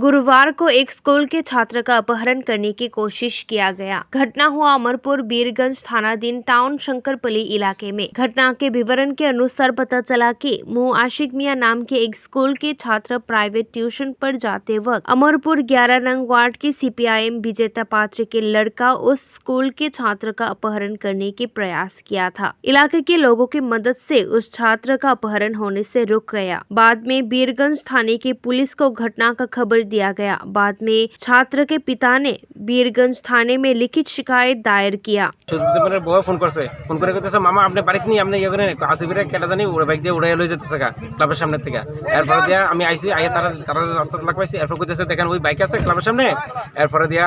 गुरुवार को एक स्कूल के छात्र का अपहरण करने की कोशिश किया गया। घटना हुआ अमरपुर बीरगंज थानाधीन टाउन शंकरपली इलाके में। घटना के विवरण के अनुसार पता चला कि आशिक मियां नाम के एक स्कूल के छात्र प्राइवेट ट्यूशन पर जाते वक्त अमरपुर 11 नंग वार्ड के CPIM विजेता पात्र के लड़का उस स्कूल के छात्र का अपहरण करने के प्रयास किया था। इलाके के लोगों की मदद से उस छात्र का अपहरण होने से रुक गया। बाद में बीरगंज थाने की पुलिस को घटना का खबर दिया गया। बाद में छात्र के पिता ने बीरगंज थाने में लिखित शिकायत दायर किया। ফোন করে কইতেছে মামা আপনি বাড়িতে নি আপনি ইয়ে করে আসিবিরে কেটা জানি ওরে বাইক দিয়ে উড়াই লই যেতেছে ক্লাবের সামনে থেকে। এরপরে দিয়া আমি আইছি আইয়া তারা রাস্তাতে লাগ পাইছি। এরপর কইতেছে দেখেন ওই বাইক আছে ক্লাবের সামনে। এরপরে দিয়া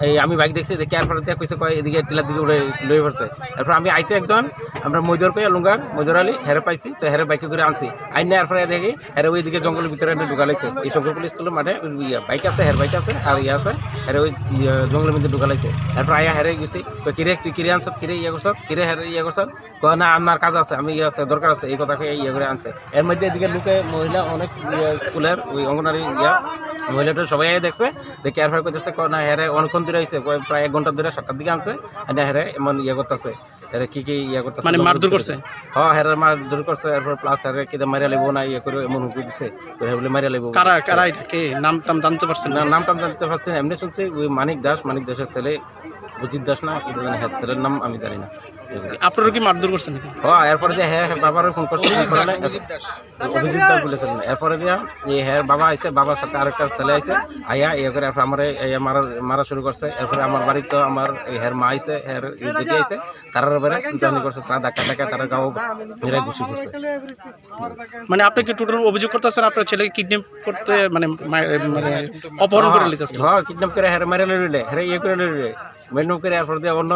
এই আমি বাইক দেখছি দেখি এরপরে দিয়া কইছে কয় এদিকে টিলার দিকে উড়ে লই পড়ছে। এরপর আমি আইতে একজন আমরা মজুর কই লুঙ্গার মজুর আলী হেরে পাইছি তো হেরে বাইকে করে আনছি আইনা এরপরে দেখি হেরে ওইদিকে জঙ্গলের ভিতরে ঢুকালাইছে। এই শঙ্করপুর স্কুলের মাঠে বাইক আছে হের বাইক আছে আর ইয়ে আছে হেরে ওই জঙ্গলের মধ্যে ঢুকালাইছে। এরপর আইয়া হেরে গেছি কিরে তুই কিরে আনছত কিরে ইয়ে করছত কিরে হেরে ইয়ে করছত কয় না আমার কাজ আছে আমি ইয়ে আছে দরকার আছে এই কথা ইয়ে করে আনছে। এর মধ্যে এদিকে লোকে মহিলা অনেক স্কুলের ওই অঙ্গনারী ইয়া মহিলাটা সবাই দেখছে দেখে এরপরে কইতেছে না হেরে অনেকক্ষণ ধরে হয়েছে প্রায় 1 ঘন্টা ধরে 7টার দিকে আনছে আর হেরে এমন ইয়ে করতেছে হেরে কি ইয়ে করতেছে মানে মারধর করছে। হ্যাঁ হেরে মারধর করছে। এরপর প্লাস হেরে কিদা মারিয়া লাগবো না ইয়ে করে এমন হুকুম দিছে বলে মারিয়া লাগবো। কারা কারা কে নাম টাম জানতে পারছেন না নাম টাম জানতে পারছেন এমনি শুনছি ওই মানিক দাসের ছেলে অজিত দাস না কি জানি হ্যাঁ ছেলের নাম আমি জানি না। আপনারা কি মারধর করছেন নাকি? হ্যাঁ এরপরে দিয়ে হ্যাঁ বাবারও ফোন করছে অভিজিৎ দাস বলেছেন। এরপরে দিয়া এই হ্যাঁ বাবা আইসে বাবার সাথে আরেকটা ছেলে আইসে আইয়া ইয়ে করে এরপর আমার মারা শুরু করছে। এরপরে আমার বাড়িতে তো আমার এই হের মা আইসে হের যেটি আইসে তারার বেড়ে চিন্তাহানি করছে তারা ধাক্কা তারা গাও মেয়েরা ঘুষি করছে। মানে আপনি কি টোটাল অভিযোগ করতেছেন আপনার ছেলেকে কিডন্যাপ করতে মানে অপহরণ করে নিতেছেন? হ্যাঁ কিডন্যাপ করে হেরে মেরে লইলে হেরে ইয়ে করে লইলে মেনু করে এরপর দিয়ে অন্য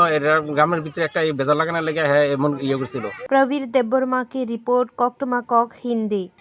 গ্রামের ভিতরে একটা বেজার লাগানোর লেগে হ্যাঁ এমন ইয়ে করছিল। प्रवीर देबबर्मा की रिपोर्ट कोक्तमा कोक हिंदी।